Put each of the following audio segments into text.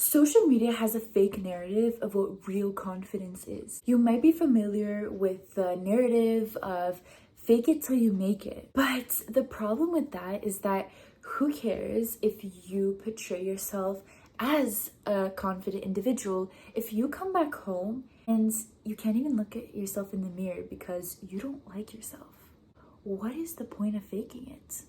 Social media has a fake narrative of what real confidence is. You might be familiar with the narrative of fake it till you make it. But the problem with that is that who cares if you portray yourself as a confident individual if you come back home and you can't even look at yourself in the mirror because you don't like yourself? What is the point of faking it?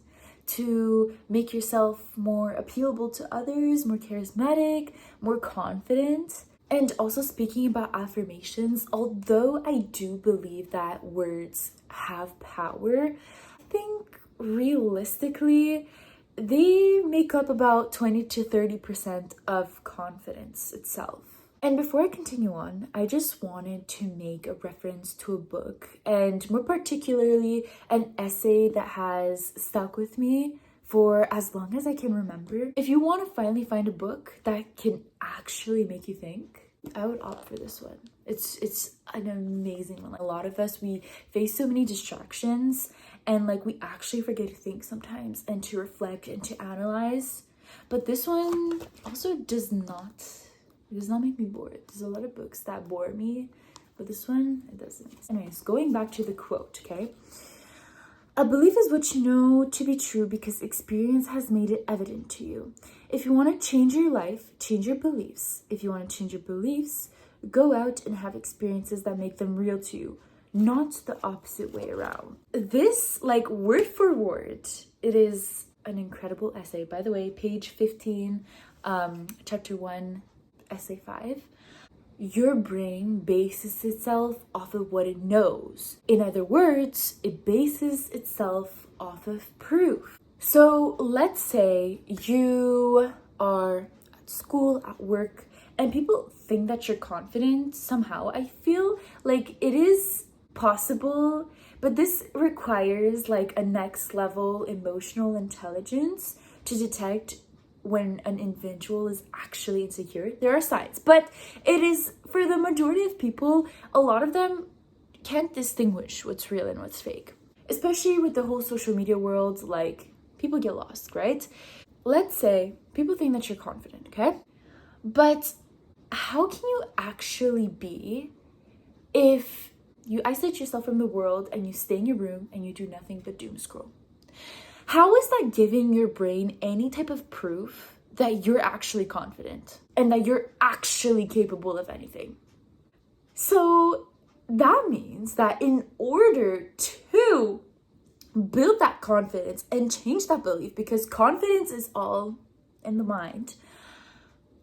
To make yourself more appealable to others, more charismatic, more confident? And also, speaking about affirmations, although I do believe that words have power, I think realistically they make up about 20 to 30% of confidence itself. And before I continue on, I just wanted to make a reference to a book, and more particularly an essay that has stuck with me for as long as I can remember. If you want to finally find a book that can actually make you think, I would opt for this one. It's an amazing one. A lot of us, we face so many distractions and we actually forget to think sometimes and to reflect and to analyze. But this one also does not make me bored. There's a lot of books that bore me, but this one, it doesn't. Anyways, going back to the quote, okay? A belief is what you know to be true because experience has made it evident to you. If you want to change your life, change your beliefs. If you want to change your beliefs, go out and have experiences that make them real to you, not the opposite way around. This, word for word, it is an incredible essay. By the way, page 15, chapter 1, essay 5. Your brain bases itself off of what it knows. In other words, it bases itself off of proof. So let's say you are at school, at work, and people think that you're confident somehow. I feel like it is possible, but this requires a next level emotional intelligence to detect when an individual is actually insecure. There are signs, but it is, for the majority of people, a lot of them can't distinguish what's real and what's fake. Especially with the whole social media world, people get lost, right? Let's say people think that you're confident, okay? But how can you actually be if you isolate yourself from the world and you stay in your room and you do nothing but doom scroll? How is that giving your brain any type of proof that you're actually confident and that you're actually capable of anything? So that means that in order to build that confidence and change that belief, because confidence is all in the mind,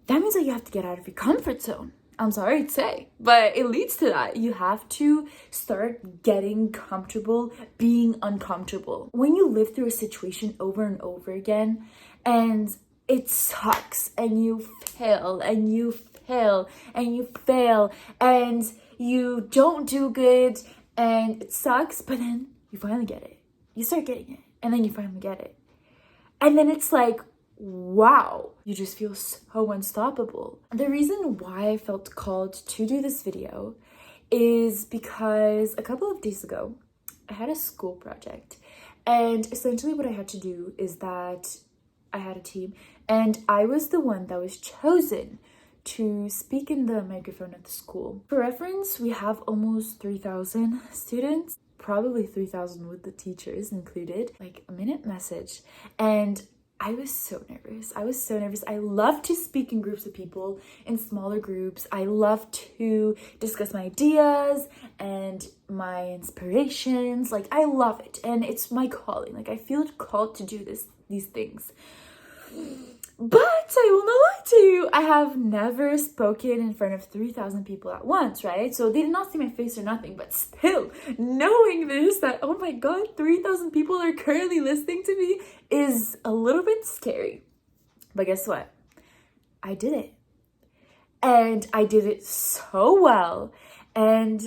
that means that you have to get out of your comfort zone. I'm sorry to say, but it leads to that. You have to start getting comfortable being uncomfortable. When you live through a situation over and over again and it sucks and you fail and you fail and you fail and you don't do good and it sucks, but then you finally get it. You start getting it and then you finally get it. And then it's wow, you just feel so unstoppable. The reason why I felt called to do this video is because a couple of days ago, I had a school project. And essentially what I had to do is that I had a team and I was the one that was chosen to speak in the microphone at the school. For reference, we have almost 3,000 students, probably 3,000 with the teachers included, a minute message. And I was so nervous. I love to speak in groups of people, in smaller groups. I love to discuss my ideas and my inspirations. I love it. And it's my calling. I feel called to do these things. But I will not lie to you, I have never spoken in front of 3,000 people at once, right? So they did not see my face or nothing, but still, knowing this, that, oh my God, 3,000 people are currently listening to me is a little bit scary. But guess what? I did it. And I did it so well. And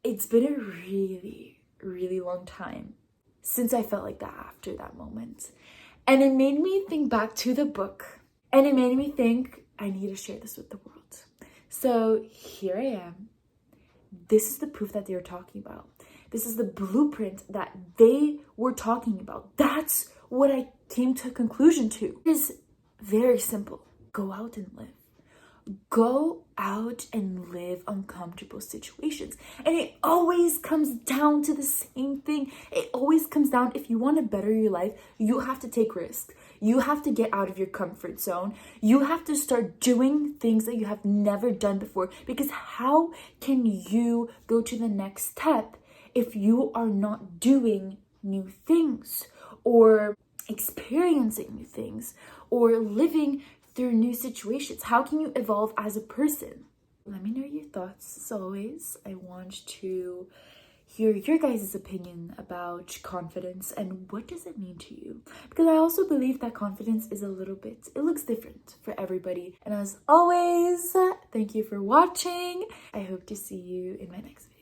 it's been a really, really long time since I felt like that after that moment. And it made me think back to the book. And it made me think, I need to share this with the world. So here I am. This is the proof that they were talking about. This is the blueprint that they were talking about. That's what I came to a conclusion to. It is very simple. go out and live. Go out and live uncomfortable situations. And it always comes down to the same thing. It always comes down, if you want to better your life, you have to take risks. You have to get out of your comfort zone. You have to start doing things that you have never done before. Because how can you go to the next step if you are not doing new things or experiencing new things or living through new situations? How can you evolve as a person? Let me know your thoughts. As always, I want to hear your guys' opinion about confidence and what does it mean to you? Because I also believe that confidence is it looks different for everybody. And as always, thank you for watching. I hope to see you in my next video.